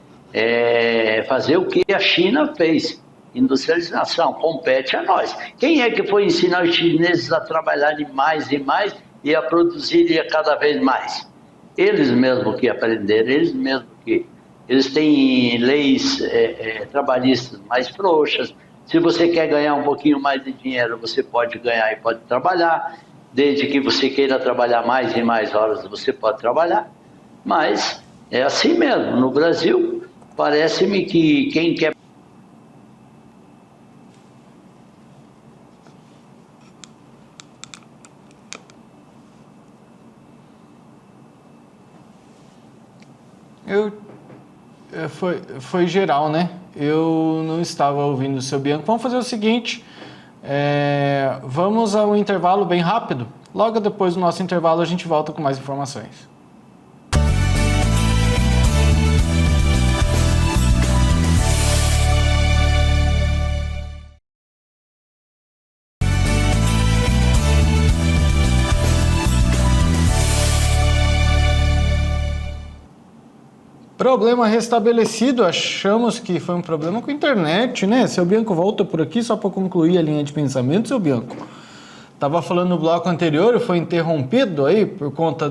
fazer o que a China fez. Industrialização, compete a nós. Quem é que foi ensinar os chineses a trabalharem mais e mais e a produzirem cada vez mais? Eles mesmos que aprenderam, eles têm leis trabalhistas mais frouxas. Se você quer ganhar um pouquinho mais de dinheiro, você pode ganhar e pode trabalhar. Desde que você queira trabalhar mais e mais horas, você pode trabalhar. Mas é assim mesmo. No Brasil, parece-me que quem quer... Foi geral, né? Eu não estava ouvindo o seu Bianco. Vamos fazer o seguinte, Vamos ao intervalo bem rápido. Logo depois do nosso intervalo a gente volta com mais informações. Problema restabelecido, achamos que foi um problema com a internet, né? Seu Bianco volta por aqui só para concluir a linha de pensamento, seu Bianco. Estava falando no bloco anterior, foi interrompido aí por conta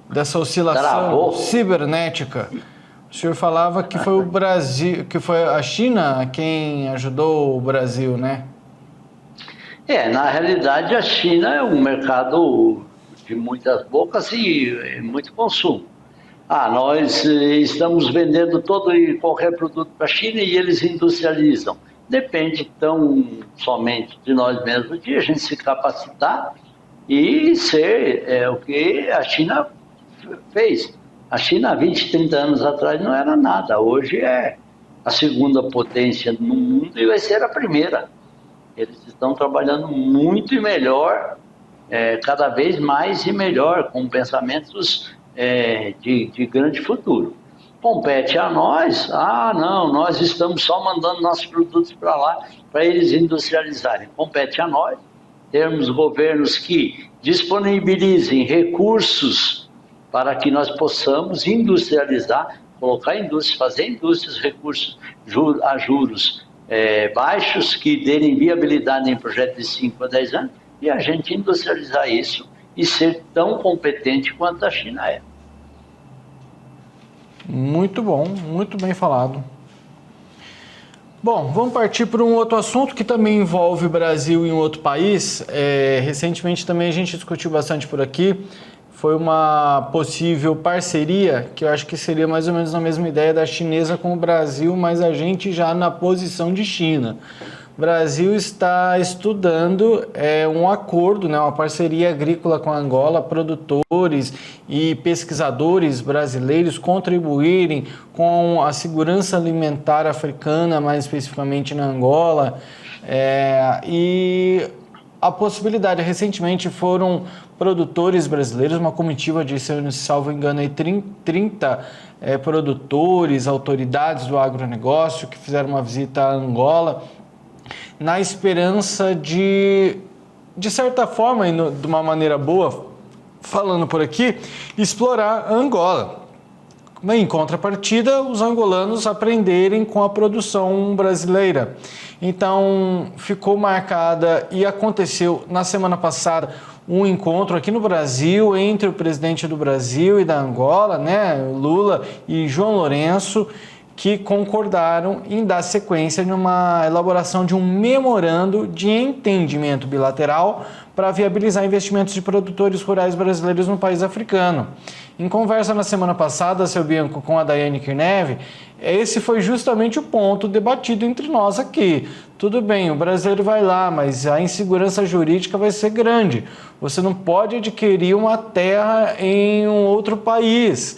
dessa oscilação cibernética. O senhor falava que foi o Brasil, que foi a China quem ajudou o Brasil, né? Na realidade a China é um mercado de muitas bocas e muito consumo. Nós estamos vendendo todo e qualquer produto para a China e eles industrializam. Depende tão somente de nós mesmos, de a gente se capacitar e ser o que a China fez. A China há 20, 30 anos atrás não era nada, hoje é a segunda potência no mundo e vai ser a primeira. Eles estão trabalhando muito e melhor, cada vez mais e melhor, com pensamentos de grande futuro. Compete a nós, não, nós estamos só mandando nossos produtos para lá, para eles industrializarem. Compete a nós termos governos que disponibilizem recursos para que nós possamos industrializar, colocar indústrias, fazer indústrias, recursos a juros baixos, que derem viabilidade em projetos de 5 a 10 anos, e a gente industrializar isso e ser tão competente quanto a China é. Muito bom, muito bem falado. Bom, vamos partir para um outro assunto que também envolve o Brasil e um outro país. Recentemente também a gente discutiu bastante por aqui. Foi uma possível parceria, que eu acho que seria mais ou menos a mesma ideia da chinesa com o Brasil, mas a gente já na posição de China. O Brasil está estudando um acordo, uma parceria agrícola com a Angola, produtores e pesquisadores brasileiros contribuírem com a segurança alimentar africana, mais especificamente na Angola. E a possibilidade, recentemente foram produtores brasileiros, uma comitiva de, se eu não salvo engano, 30 produtores, autoridades do agronegócio que fizeram uma visita à Angola, na esperança de certa forma, e de uma maneira boa, falando por aqui, explorar a Angola. Em contrapartida, os angolanos aprenderem com a produção brasileira. Então, ficou marcada e aconteceu na semana passada um encontro aqui no Brasil entre o presidente do Brasil e da Angola, Lula e João Lourenço, que concordaram em dar sequência numa elaboração de um memorando de entendimento bilateral para viabilizar investimentos de produtores rurais brasileiros no país africano. Em conversa na semana passada, seu Bianco, com a Daiane Kirneve, esse foi justamente o ponto debatido entre nós aqui. Tudo bem, o brasileiro vai lá, mas a insegurança jurídica vai ser grande. Você não pode adquirir uma terra em um outro país,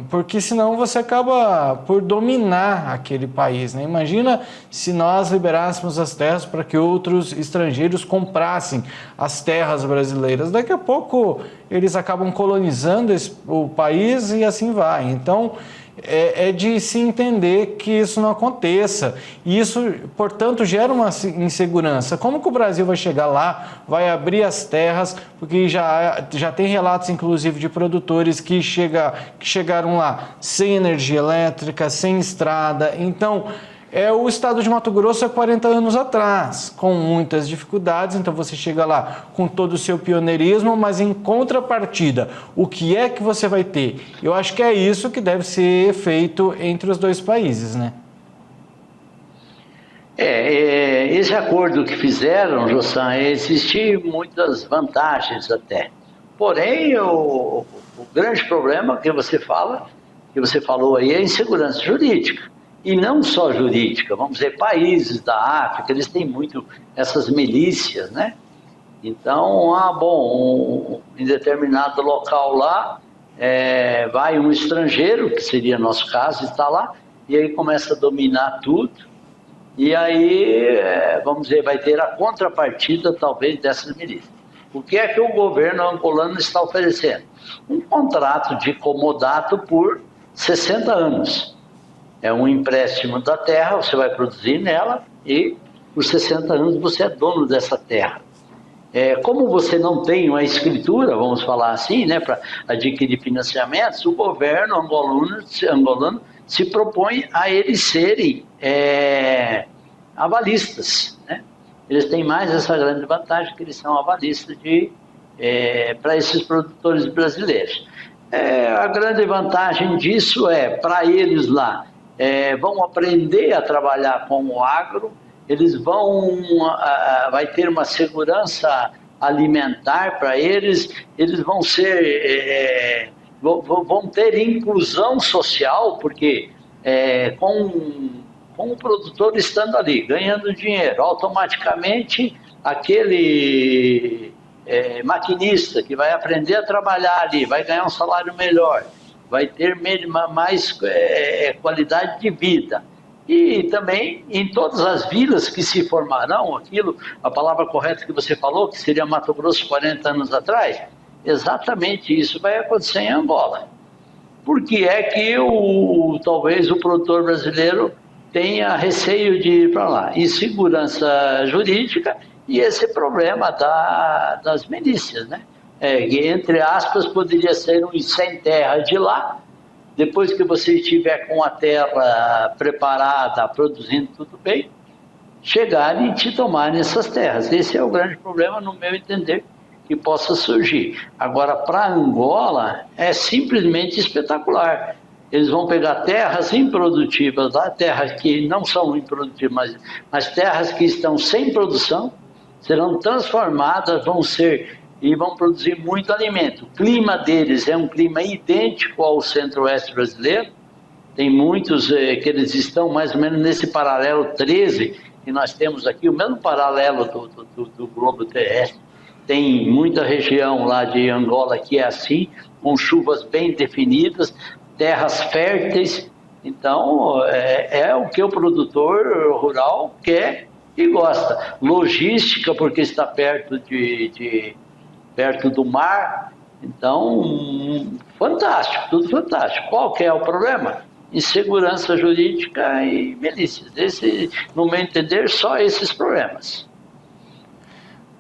porque senão você acaba por dominar aquele país, Imagina se nós liberássemos as terras para que outros estrangeiros comprassem as terras brasileiras. Daqui a pouco eles acabam colonizando o país e assim vai. Então, é de se entender que isso não aconteça. E isso, portanto, gera uma insegurança. Como que o Brasil vai chegar lá, vai abrir as terras, porque já tem relatos, inclusive, de produtores que chegaram lá sem energia elétrica, sem estrada. Então, o estado de Mato Grosso há 40 anos atrás, com muitas dificuldades. Então você chega lá com todo o seu pioneirismo, mas em contrapartida, o que é que você vai ter? Eu acho que é isso que deve ser feito entre os dois países, Esse acordo que fizeram, Jossan, existe muitas vantagens até. Porém, o grande problema que você falou aí é a insegurança jurídica. E não só jurídica, vamos dizer, países da África, eles têm muito essas milícias, Então, em determinado local lá, vai um estrangeiro, que seria nosso caso, está lá, e aí começa a dominar tudo, E aí, vamos dizer, vai ter a contrapartida, talvez, dessas milícias. O que é que o governo angolano está oferecendo? Um contrato de comodato por 60 anos. É um empréstimo da terra, você vai produzir nela e por 60 anos você é dono dessa terra. Como você não tem uma escritura, vamos falar assim, né, para adquirir financiamentos, o governo angolano se propõe a eles serem avalistas, né? Eles têm mais essa grande vantagem que eles são avalistas para esses produtores brasileiros. A grande vantagem disso para eles lá, vão aprender a trabalhar com o agro, eles vai ter uma segurança alimentar para eles, eles vão ter inclusão social, porque com o produtor estando ali, ganhando dinheiro, automaticamente aquele maquinista que vai aprender a trabalhar ali, vai ganhar um salário melhor, vai ter mais qualidade de vida. E também em todas as vilas que se formarão, a palavra correta que você falou, que seria Mato Grosso 40 anos atrás, exatamente isso vai acontecer em Angola. Por que é que talvez o produtor brasileiro tenha receio de ir para lá? Insegurança jurídica e esse problema das milícias, né? Que, entre aspas, poderia ser um sem terra de lá. Depois que você estiver com a terra preparada, produzindo tudo bem, chegarem e te tomarem essas terras. Esse é o grande problema, no meu entender, que possa surgir. Agora, para Angola, é simplesmente espetacular. Eles vão pegar terras improdutivas lá, terras que não são improdutivas, mas terras que estão sem produção, serão transformadas, vão produzir muito alimento. O clima deles é um clima idêntico ao centro-oeste brasileiro. Tem muitos que eles estão mais ou menos nesse paralelo 13, que nós temos aqui, o mesmo paralelo do globo terrestre. Tem muita região lá de Angola que é assim, com chuvas bem definidas, terras férteis. Então, é o que o produtor rural quer e gosta. Logística, porque está perto do mar. Então, fantástico, tudo fantástico. Qual que é o problema? Insegurança jurídica e milícias. No meu entender, só esses problemas.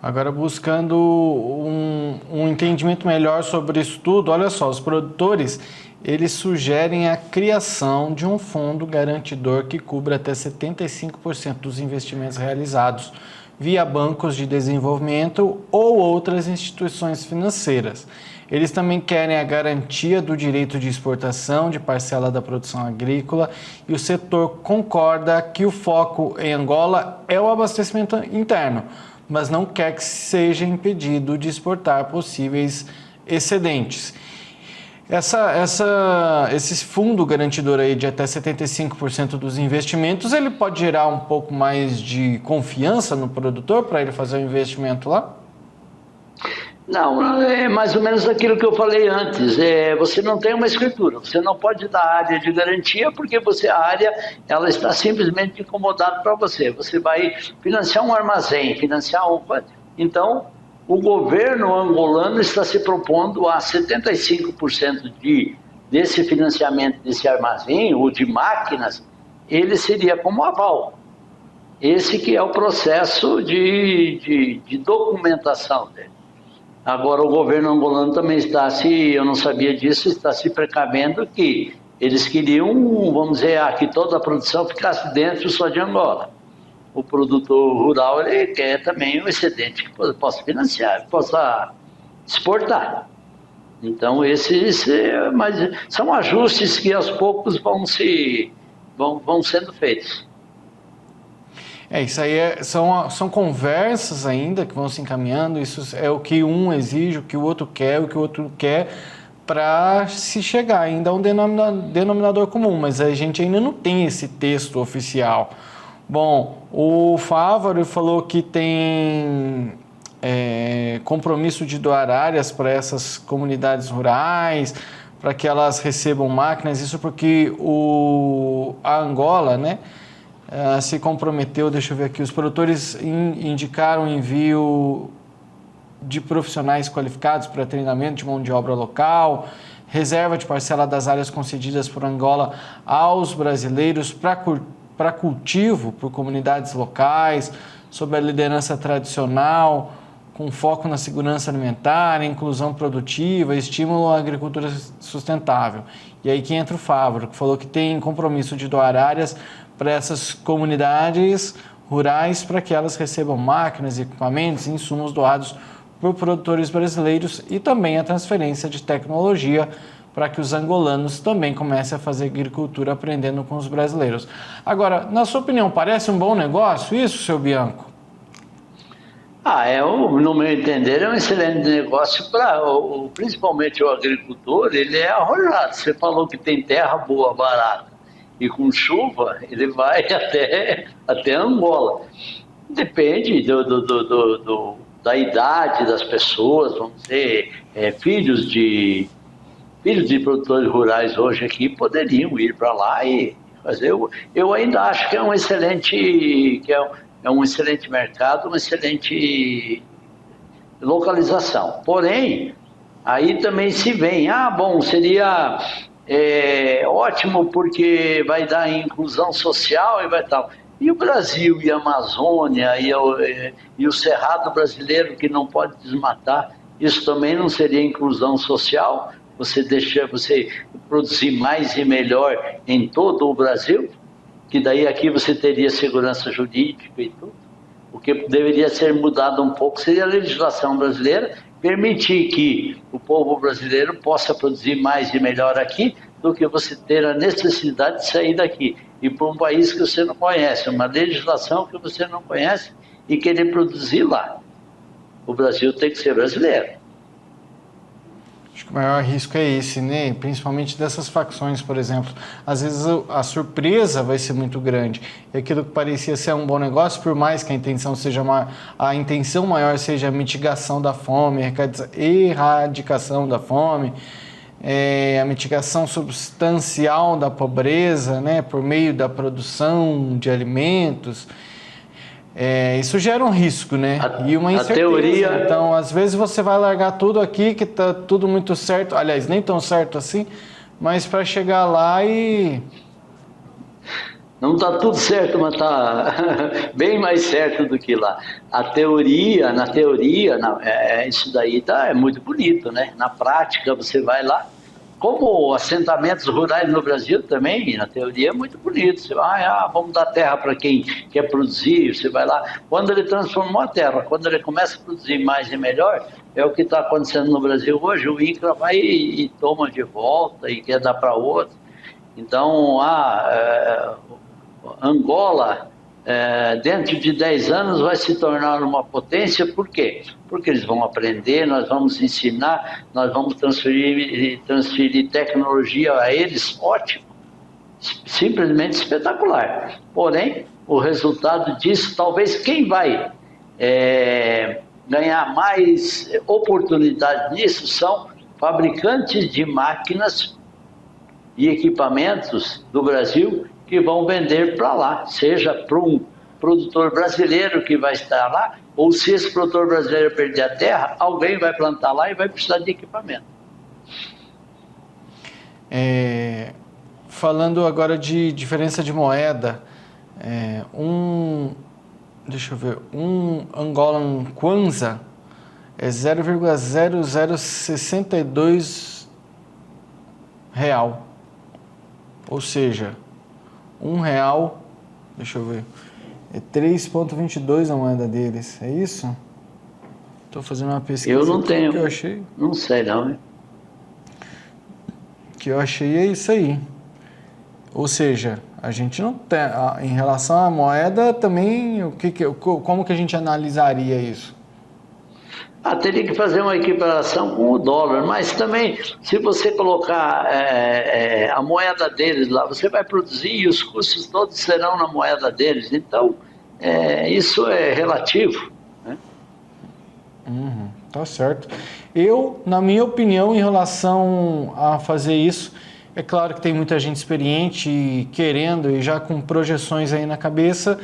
Agora, buscando um entendimento melhor sobre isso tudo, olha só, os produtores, eles sugerem a criação de um fundo garantidor que cubra até 75% dos investimentos realizados via bancos de desenvolvimento ou outras instituições financeiras. Eles também querem a garantia do direito de exportação de parcela da produção agrícola e o setor concorda que o foco em Angola é o abastecimento interno, mas não quer que seja impedido de exportar possíveis excedentes. Esse fundo garantidor aí de até 75% dos investimentos, ele pode gerar um pouco mais de confiança no produtor para ele fazer o investimento lá? Não, é mais ou menos aquilo que eu falei antes. Você não tem uma escritura, você não pode dar área de garantia porque a área ela está simplesmente incomodada para você. Você vai financiar um armazém, Então, o governo angolano está se propondo a 75% desse financiamento desse armazém ou de máquinas, ele seria como aval. Esse que é o processo de documentação dele. Agora, o governo angolano também eu não sabia disso, está se precavendo que eles queriam, vamos dizer, que toda a produção ficasse dentro só de Angola. O produtor rural, ele quer também um excedente que possa financiar, que possa exportar. Então, mas são ajustes que aos poucos vão sendo feitos. Isso aí são conversas ainda que vão se encaminhando, isso é o que um exige, o que o outro quer, para se chegar ainda a um denominador comum, mas a gente ainda não tem esse texto oficial. Bom, o Fávaro falou que tem compromisso de doar áreas para essas comunidades rurais, para que elas recebam máquinas, isso porque a Angola, né, se comprometeu, deixa eu ver aqui, os produtores indicaram o envio de profissionais qualificados para treinamento de mão de obra local, reserva de parcela das áreas concedidas por Angola aos brasileiros para cultivo por comunidades locais, sob a liderança tradicional, com foco na segurança alimentar, inclusão produtiva, estímulo à agricultura sustentável. E aí que entra o Favro, que falou que tem compromisso de doar áreas para essas comunidades rurais para que elas recebam máquinas, equipamentos e insumos doados por produtores brasileiros e também a transferência de tecnologia para que os angolanos também comecem a fazer agricultura aprendendo com os brasileiros. Agora, na sua opinião, parece um bom negócio isso, seu Bianco? No meu entender, é um excelente negócio para, principalmente o agricultor, ele é arrojado. Você falou que tem terra boa, barata, e com chuva, ele vai até Angola. Depende da idade das pessoas, vamos dizer, filhos de produtores rurais hoje aqui poderiam ir para lá e fazer. Eu ainda acho que é um excelente mercado, uma excelente localização. Porém, aí também se vem, seria ótimo porque vai dar inclusão social e vai tal. E o Brasil, e a Amazônia, e o Cerrado brasileiro que não pode desmatar, isso também não seria inclusão social? Você produzir mais e melhor em todo o Brasil? Que daí aqui você teria segurança jurídica e tudo. O que deveria ser mudado um pouco seria a legislação brasileira, permitir que o povo brasileiro possa produzir mais e melhor aqui do que você ter a necessidade de sair daqui e para um país que você não conhece, uma legislação que você não conhece e querer produzir lá. O Brasil tem que ser brasileiro. Acho que o maior risco é esse, né? Principalmente dessas facções, por exemplo. Às vezes a surpresa vai ser muito grande. E aquilo que parecia ser um bom negócio, por mais que a intenção maior seja a mitigação da fome, erradicação da fome, a mitigação substancial da pobreza, né? Por meio da produção de alimentos. Isso gera um risco, né? E uma incerteza. Teoria... Então, às vezes você vai largar tudo aqui, que está tudo muito certo. Aliás, nem tão certo assim, mas para chegar lá e... Não está tudo certo, mas está bem mais certo do que lá. Na teoria, isso daí é muito bonito, né? Na prática, você vai lá, como assentamentos rurais no Brasil também, na teoria é muito bonito. Você vai, vamos dar terra para quem quer produzir, você vai lá. Quando ele transformou a terra, quando ele começa a produzir mais e melhor, é o que está acontecendo no Brasil hoje, o INCRA vai e toma de volta e quer dar para outro. Então, Angola, dentro de 10 anos, vai se tornar uma potência. Por quê? Porque eles vão aprender, nós vamos ensinar, nós vamos transferir tecnologia a eles, ótimo, simplesmente espetacular. Porém, o resultado disso, talvez quem vai ganhar mais oportunidade nisso são fabricantes de máquinas e equipamentos do Brasil que vão vender para lá, seja para um produtor brasileiro que vai estar lá, ou se esse produtor brasileiro perder a terra, alguém vai plantar lá e vai precisar de equipamento. Falando agora de diferença de moeda, um Angolan Kwanza é 0,0062 real, ou seja, R$1, deixa eu ver, é 3,22 a moeda deles, é isso? Estou fazendo uma pesquisa. Eu não tenho. Que eu achei. Não sei não, hein? Que eu achei é isso aí. Ou seja, a gente não tem, em relação à moeda também, como que a gente analisaria isso? Teria que fazer uma equiparação com o dólar, mas também, se você colocar a moeda deles lá, você vai produzir e os custos todos serão na moeda deles. Então, isso é relativo. Né? Tá certo. Na minha opinião, em relação a fazer isso, É claro que tem muita gente experiente e querendo e já com projeções aí na cabeça,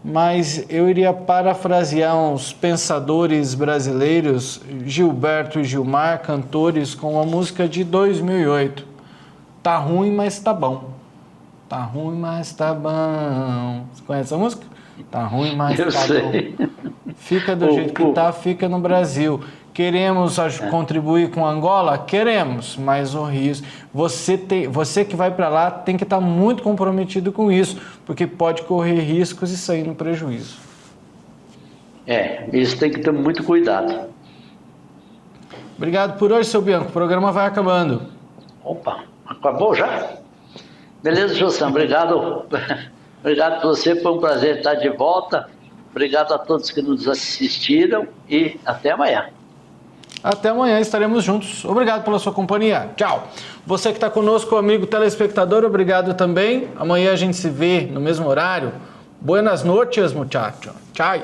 mas eu iria parafrasear uns pensadores brasileiros, Gilberto e Gilmar, cantores, com a música de 2008. Tá ruim, mas tá bom. Tá ruim, mas tá bom. Você conhece essa música? Tá ruim, mas Eu tá sei. bom. Fica do jeito que tá, fica no Brasil. Queremos contribuir com Angola? Queremos, mas o risco... Você que vai para lá tem que estar muito comprometido com isso, porque pode correr riscos e sair no prejuízo. Isso tem que ter muito cuidado. Obrigado por hoje, seu Bianco. O programa vai acabando. Opa, acabou já? Beleza, José, obrigado. Obrigado por você, foi um prazer estar de volta. Obrigado a todos que nos assistiram e até amanhã. Até amanhã, estaremos juntos. Obrigado pela sua companhia. Tchau. Você que está conosco, amigo telespectador, obrigado também. Amanhã a gente se vê no mesmo horário. Buenas noches, muchacho. Tchau.